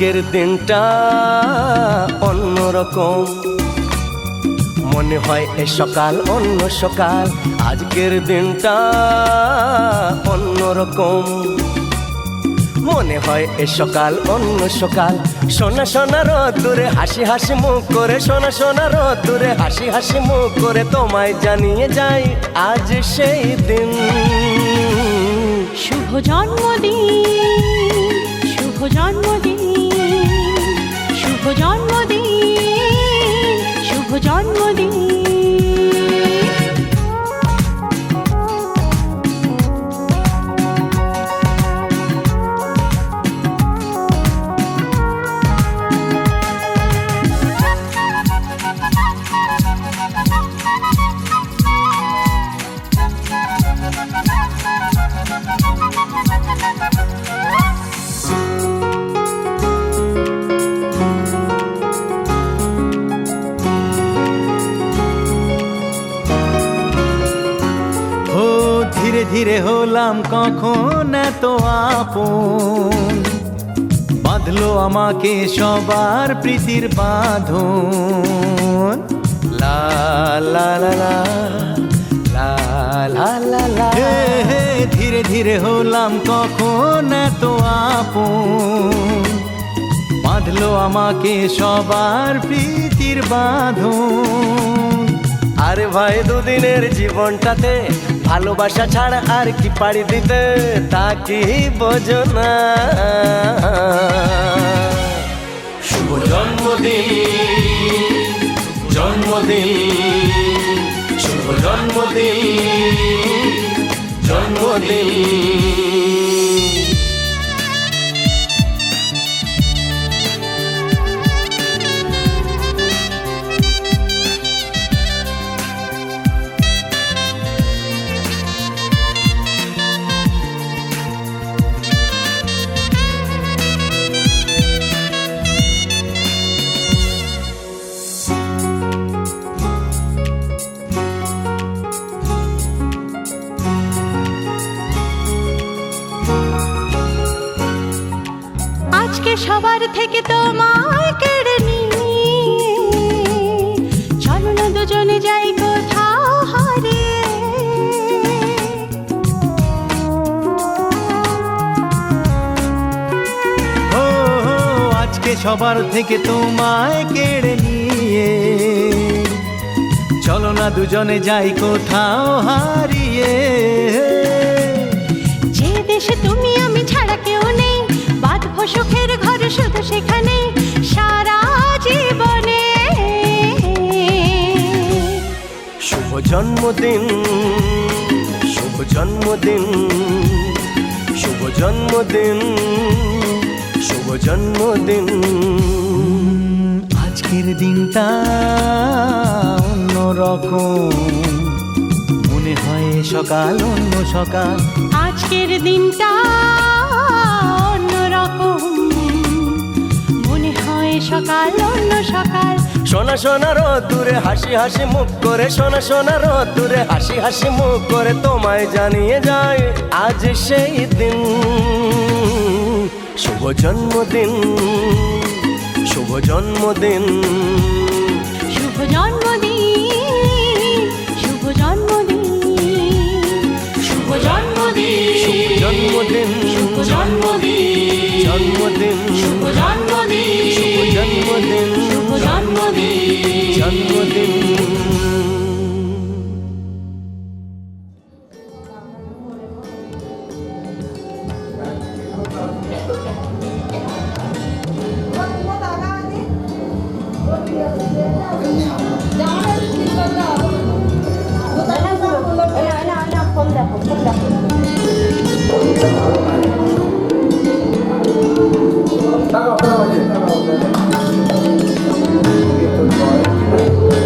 আজকের দিনটা অন্যরকম, মনে হয় এ সকাল অন্য সকাল। আজকের দিনটা অন্যরকম, মনে হয় এ সকাল অন্য সকাল। সোনা সোনা রোদ্দুরে হাসি হাসি মুখ করে, সোনা সোনা রোদ্দুরে হাসি হাসি মুখ করে তোমায় জানিয়ে যাই আজ সেই দিন। শুভ জন্মদিন, শুভ জন্মদিন, শুভ জন্মদিন, শুভ জন্মদিন। ধীরে ধীরে হলাম কখন এত আপন, বাঁধলো আমাকে সবার প্রীতির বাঁধন। লা লা লা লা লা লা লা লা। ধীরে ধীরে হলাম কখন এত আপন, বাঁধলো আমাকে সবার প্রীতির বাঁধন। আরে ভাই দুদিনের জীবনটাতে ভালোবাসা ছাড়া আর কি পাড়ি দিতে, তা কি বোঝো না? শুভ জন্মদিন, জন্মদিন, শুভ জন্মদিন, জন্মদিন। আজকে সবার থেকে তোমায় কেড়ে নিয়ে চলো না দুজনে যাই কোথাও হারিয়ে। ও আজকে সবার থেকে তোমায় কেড়ে নিয়ে চলো না দুজনে যাই কোথাও হারিয়ে। যে দেশে তুমি আমি ছাড়া কেউ নেই, বাঁধবো সুখের ঘর শুধু সেখানে সারা জীবনে। শুভ জন্মদিন, শুভ জন্মদিন, শুভ জন্মদিন, শুভ জন্মদিন। আজকের দিনটা অন্যরকম, মনে হয় সকাল অন্য সকাল। আজকের দিনটা অন্যরকম, মনে হয় সকাল অন্য সকাল। সোনা সোনা রোদ্দুরে হাসি হাসি মুখ করে, সোনা সোনা রোদ্দুরে হাসি হাসি মুখ করে তোমায় জানিয়ে যায় আজ সেই দিন। শুভ জন্মদিন, শুভ জন্মদিন, শুভ জন্মদিন, শুভ জন্মদিন, শুভ জন্মদিন, শুভ জন্মদিন, শুভ জন্মদিন, জন্মদিন, শুভ জন্মদিন, শুভ জন্মদিন, শুভ জন্মদিন, জন্মদিন।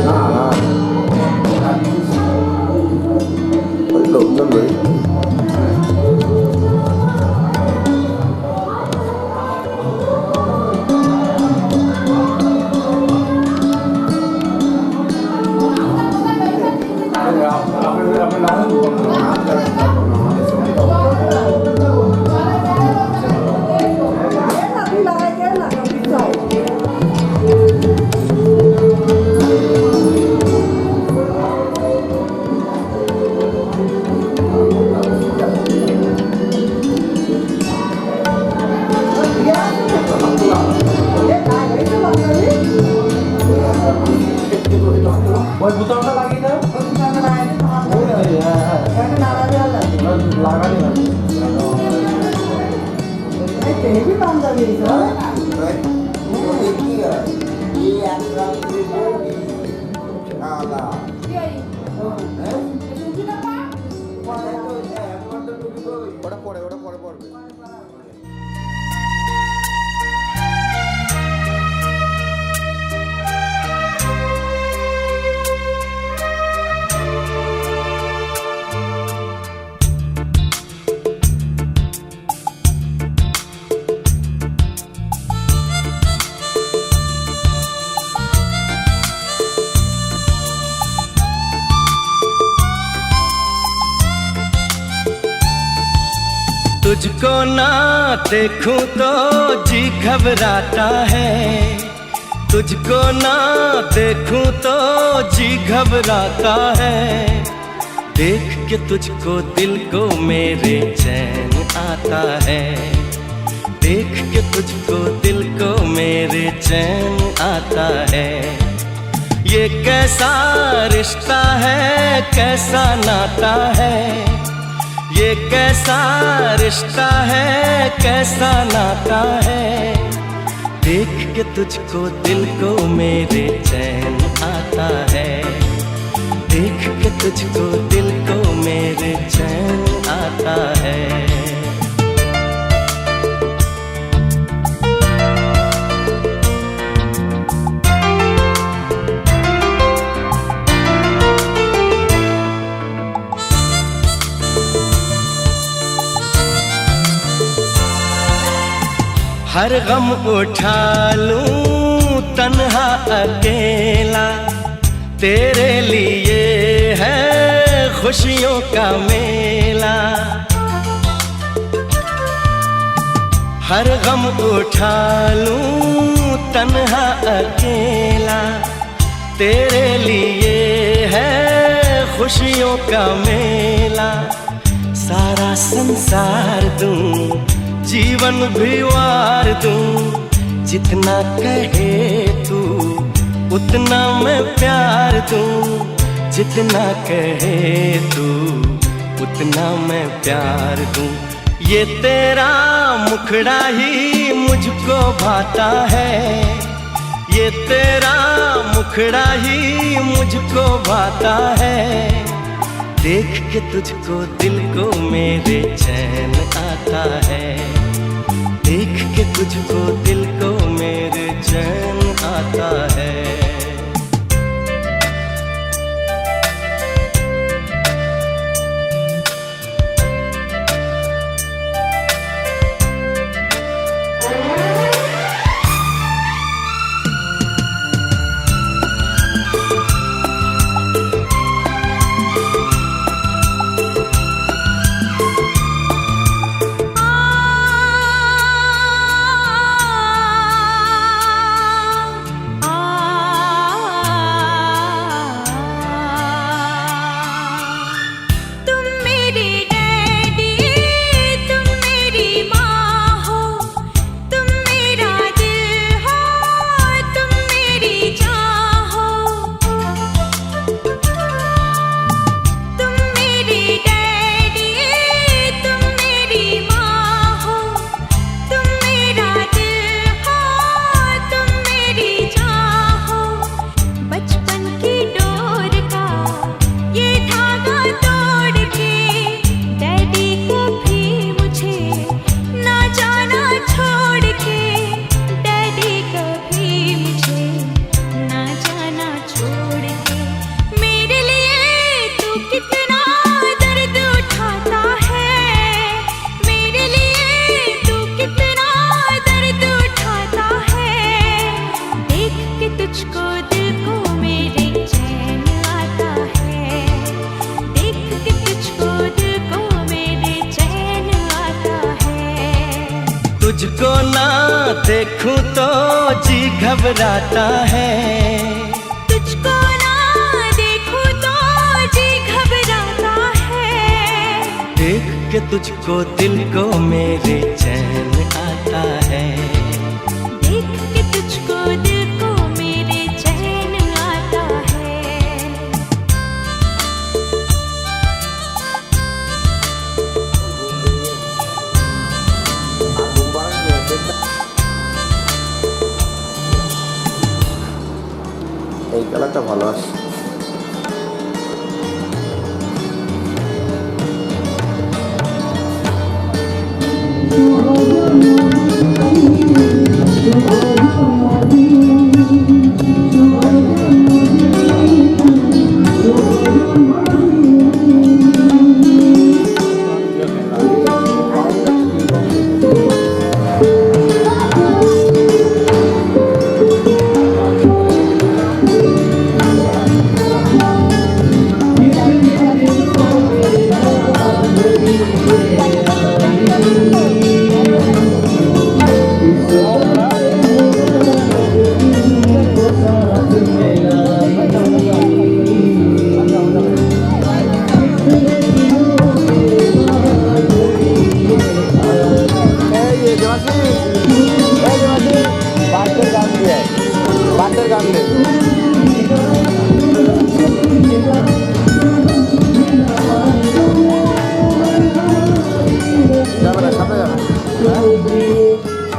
Tá, ওটা পরে পড়বে। तुझको ना देखूं तो जी घबराता है, तुझको ना देखूं तो जी घबराता है। देख के तुझको दिल को मेरे चैन आता है, देख के तुझको दिल को मेरे चैन आता है। ये कैसा रिश्ता है, कैसा नाता है, ये कैसा रिश्ता है, कैसा नाता है। देख के तुझको दिल को मेरे चैन आता है, देख के तुझको दिल को मेरे चैन आता है। हर गम उठा लूं तन्हा अकेला, तेरे लिए है खुशियों का मेला। हर गम उठा लूं तन्हा अकेला, तेरे लिए है खुशियों का मेला। सारा संसार दूं, जीवन भी वार दूं, जितना कहे तू उतना मैं प्यार दूं, जितना कहे तू उतना मैं प्यार दूं। ये तेरा मुखड़ा ही मुझको भाता है, ये तेरा मुखड़ा ही मुझको भाता है। देख के तुझको दिल को मेरे चैन आता है, देख के तुझको दिल को मेरे चैन आता है। तुझको ना देखूं तो जी घबराता है, तुझको ना देखूं तो जी घबराता है। देख के तुझको दिल को मेरे चैन आता है, देख के तुझको दिल को मेरे चैन आता है। এই কালারটা ভালো আসে।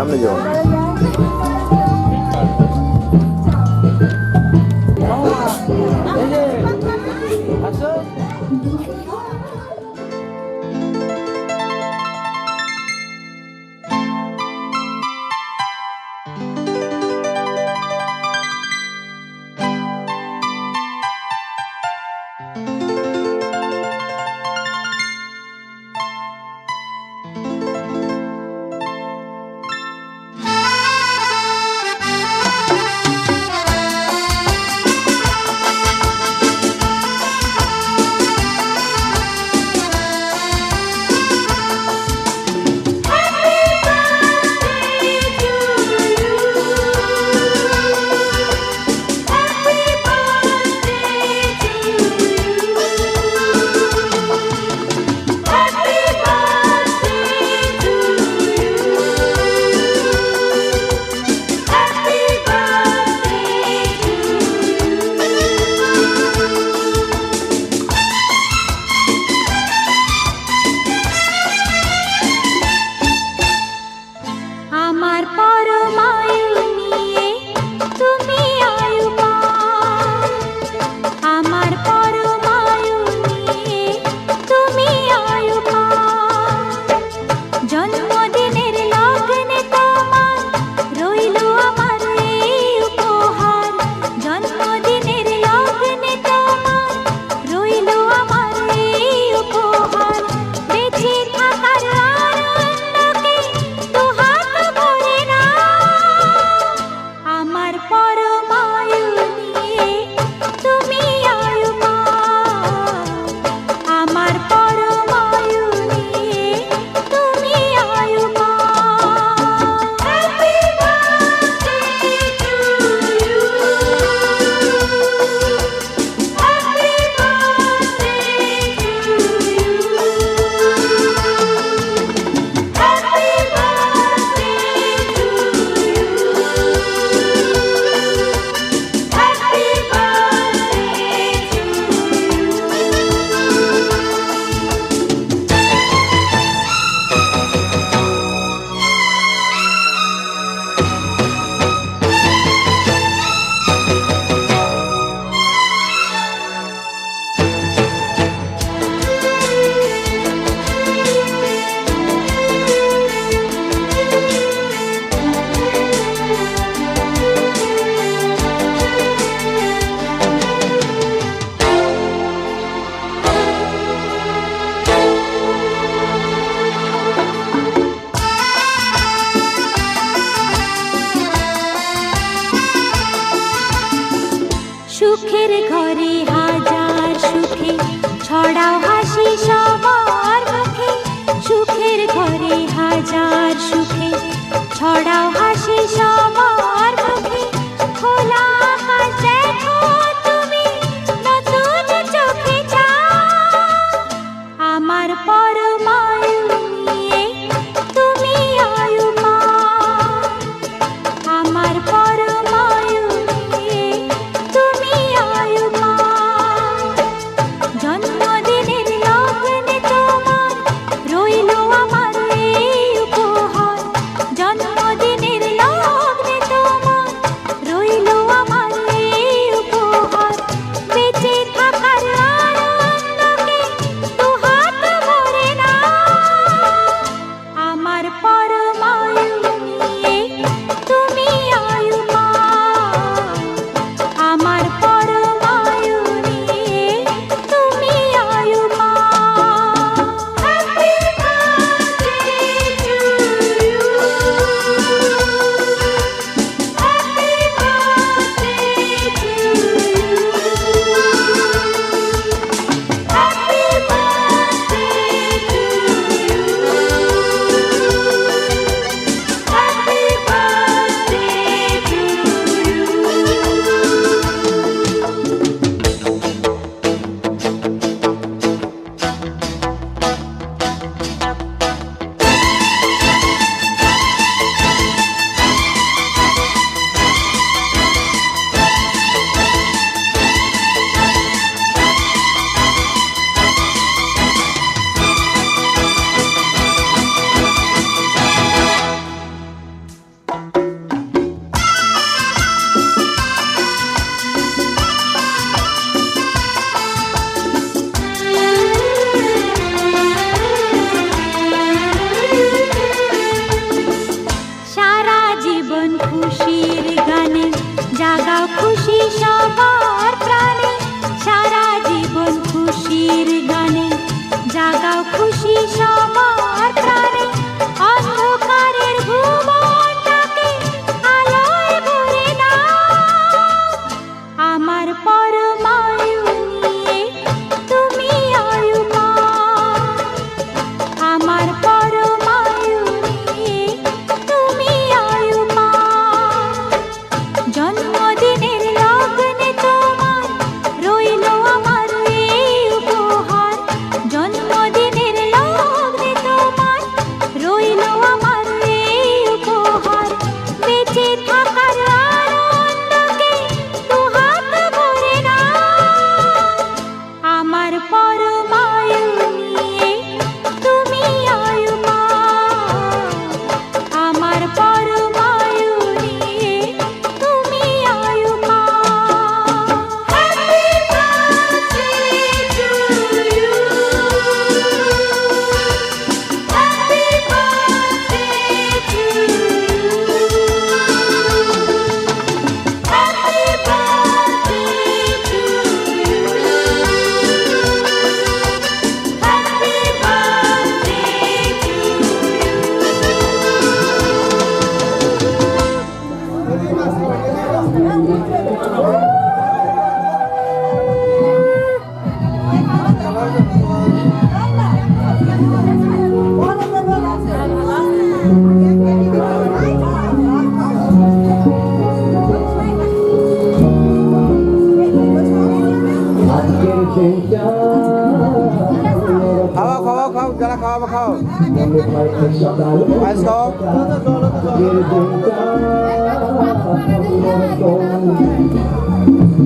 সামনে যাও।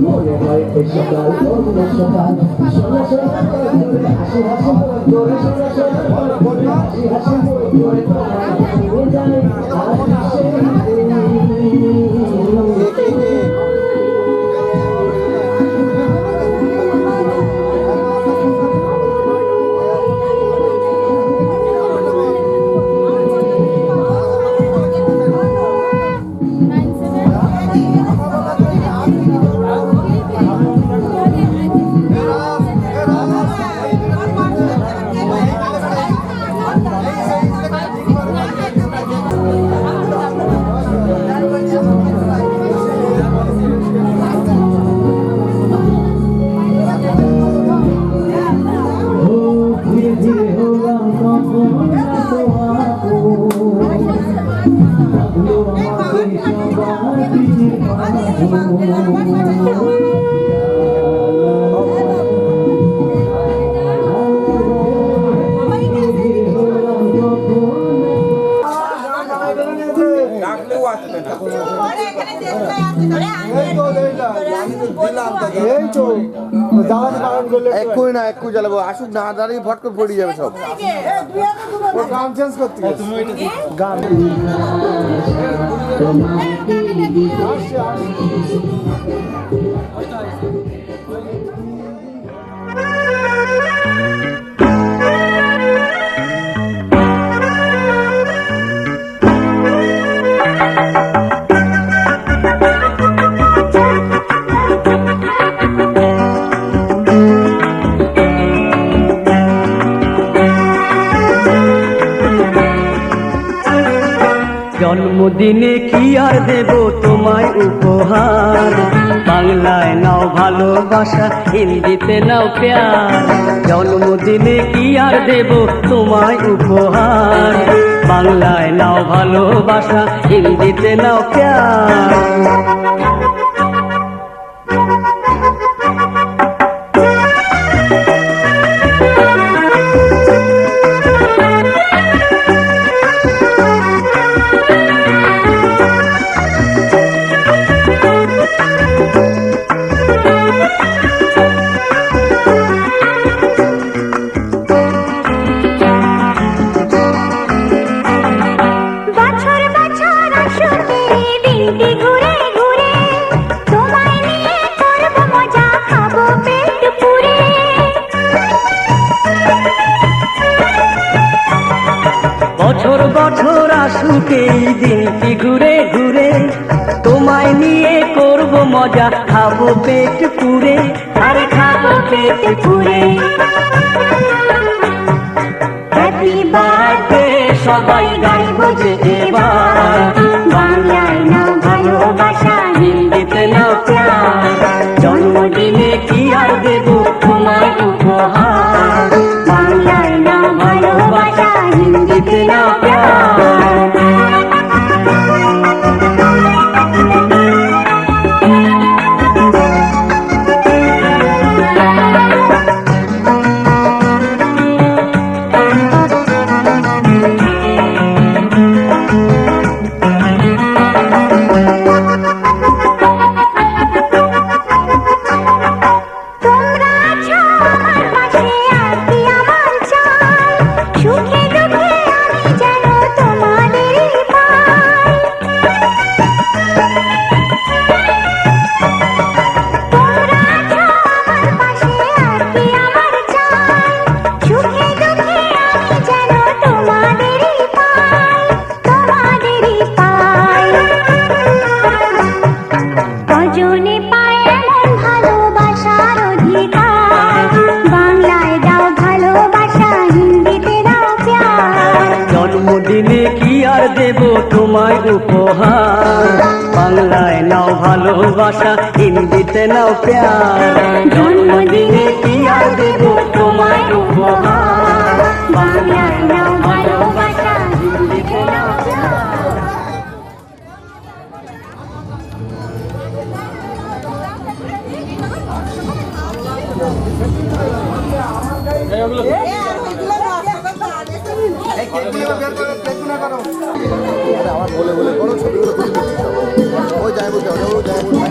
মনে হয় এ সকাল অন্য সকাল সোনা সোনা করে হাসি হাসি করে সোনা সোনা করে হাসি হাসি করে তোমায় যায় এক্ষুনি না এক্ষুনি জ্বালাবো আসুক না দাঁড়িয়ে ফট করে পড়ে যাবে সব গান চেঞ্জ করতে গান জন্মদিনে কি আর দেব তোমায় উপহার, বাংলায় নাও ভালোবাসা, হিন্দিতে নাও প্যার। জন্মদিনে কি আর দেব তোমায় উপহার, বাংলায় নাও ভালোবাসা, হিন্দিতে নাও প্যার। বছর বছর আসুক এই দিনটি ঘুরে ঘুরে, তোমায় নিয়ে করব মজা, খাবো পেট পুরে, আরে খাবো পেট পুরে। হ্যাপি বার্থডে সবাই গাইব যে এবার, বাংলায় নাও ভালোবাসা, হিন্দিতে নাও প্যার। জন্মদিনে কি আর দেব তোমায় উপহার, বাংলায় নাও ভালোবাসা, হিন্দিতে নাও প্যার। জন্মদিনে কি আর দেব তোমায় উপহার, বাংলায় নাও ভালোবাসা, হিন্দিতে নাও প্যার। জন্মদিনে কি আর দেব তোমায় উপহার, বাংলায় নাও ভালোবাসা, হিন্দিতে নাও প্যার। আমার বলে বলে করো, ছবিগুলো তুলে দিচ্ছি সব। ওই যাই বলতে হবে, ওই যাই বলতে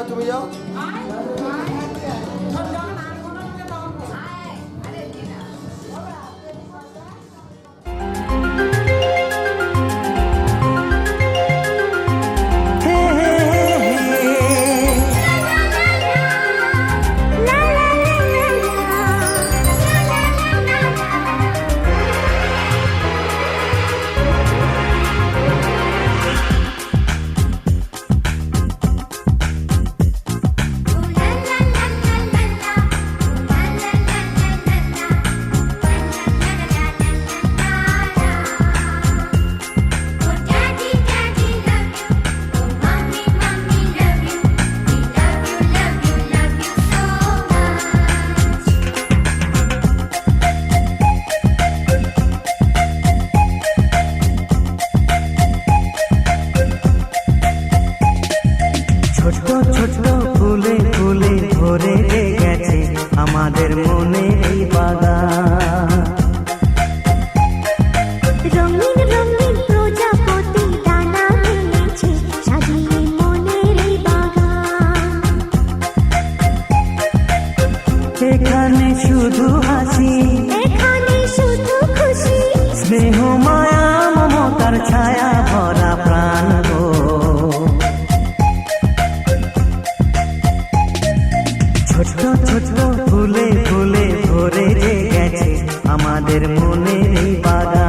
তুমি যাও। ছোট ছোট ফুলে ফুলে আমাদের মনে এই বাগান। রঙিন রঙিন প্রজাপতি ডানা মেলেছে, সাজিয়ে মনের এই বাগান। এখানে শুধু হাসি, এখানে শুধু খুশি, স্নেহ মায়া মমতার ছায়া ভরা প্রাণ গো। ছোট্ট ছোট্ট ফুলে ফুলে ভরে গেছে আমাদের মনের এই বাগান।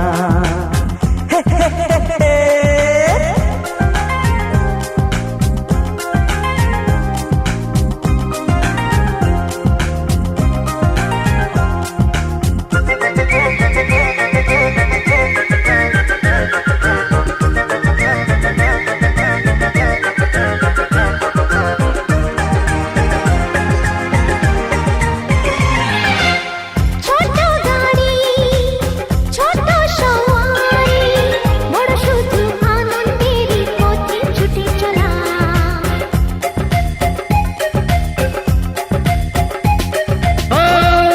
ছোট গাড়ি ছোট সওয়ারি, বড় শুধু আনন্দেরই পথে ছুটে চলা।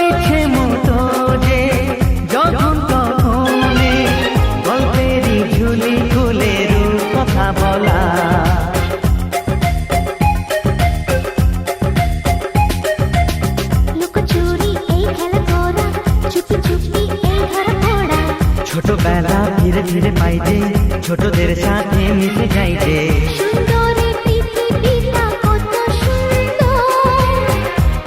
ইচ্ছে মতো যে যখন তখনে গল্পেরই ঝুলি খুলে রূপ কথা বলা। লুকোচুরি এই খেলা করা, চুপি চুপি এই ঘর পড়া। ছোটবেলা ধীরে ধীরে পাইতে ছোটদের সাথে মিশে যাইতে। সুন্দরী পৃথিবীটা কত সুন্দর,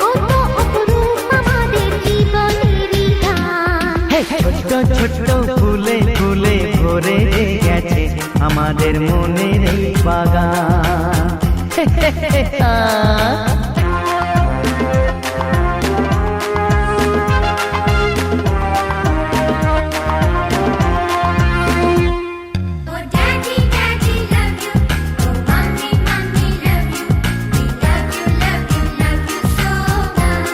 কত অপরূপ আমাদের জীবনেরই গান। ছোট্ট ছোট্ট ফুলে ফুলে ভরে গেছে আমাদের মনের এই বাগান। Oh daddy daddy love you, oh mommy mommy love you, we love you love you love you so much.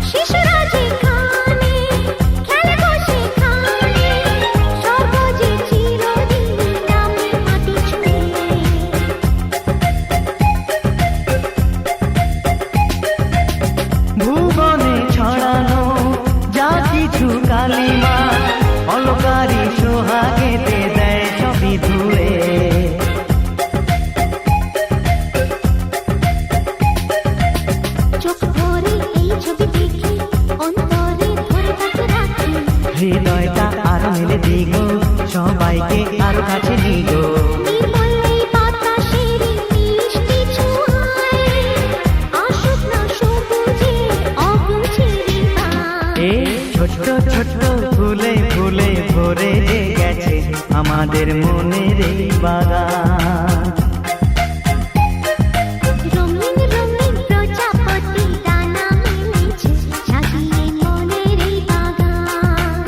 শিশুরা যেখানে খেলবো সেখানে, স্বর্গ যে চিরদিন নামে মাটি ছুঁয়ে। ভুবনে ছড়ানো যা কিছু কালিমা, অলকারি সোহাগেতে দেয় সবই ধুয়ে। চোখ ভরে এই ছবি দেখি, অন্তরে ধরে তাকে রাখি। হৃদয়টা আরো মেলে দিগো, সবাইকে আরো কাছে নিগো। নির্মল এই বাতাসের মিষ্টি ছোঁয়ায়, আসুক না সবুজে অগুছিরি গান। এ ছোট্ট ছোট্ট ফুলে ফুলে ভরে গেছে আমাদের মনের এই বাগান। রঙিন রঙিন প্রজাপতি ডানা মেলেছে, সাজিয়ে মনের এই বাগান।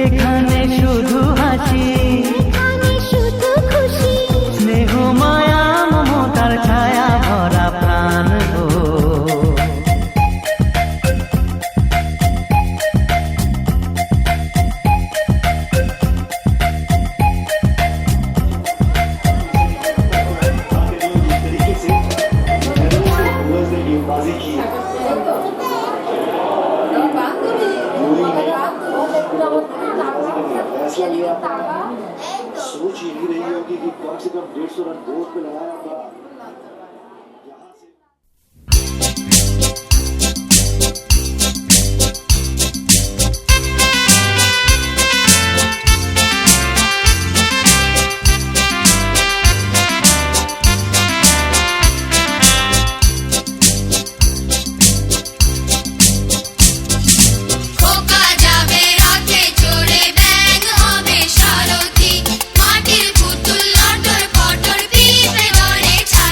এখানে শুধু হাসি, এখানে শুধু খুশি, স্নেহ মায়া মমতার ছায়া ভরা প্রাণ গো। फैसला लिया सोच ही नहीं रही होगी कि कम से कम 150 रन बोर्ड पे लगाया था। यहाँ से খোকা যাবে রথে চড়ে, ব্যাঙ হবে সারথি, মাটির পুতুল লটর পটর পিঁপড়ে ঘরে ছা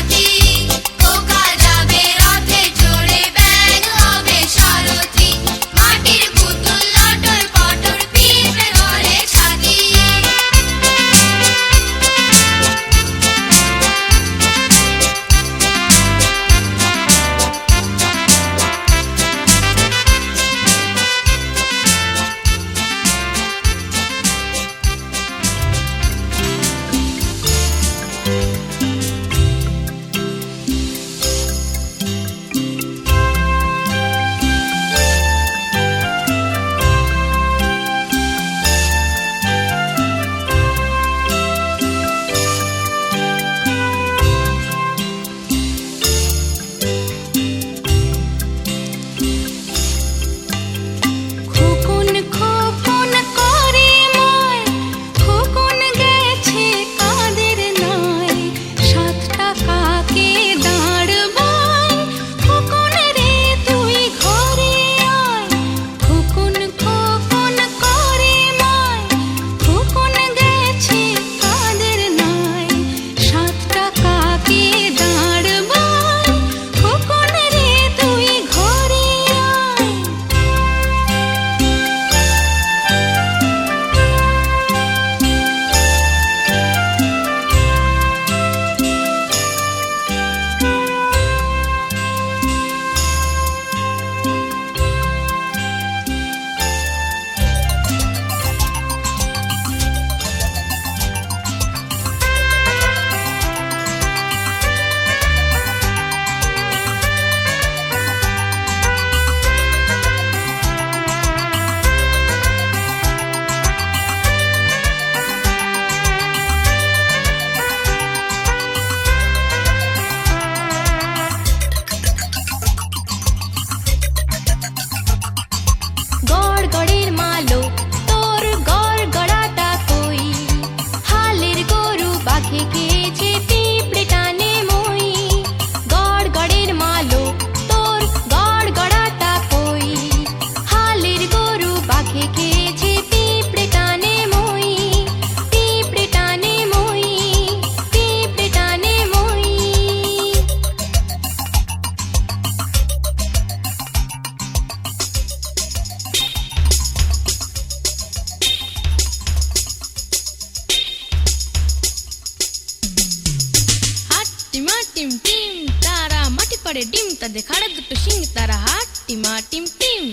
করে ডিম তাদের খাড়া দুটো শিং তারা হাট টিমা টিম টিম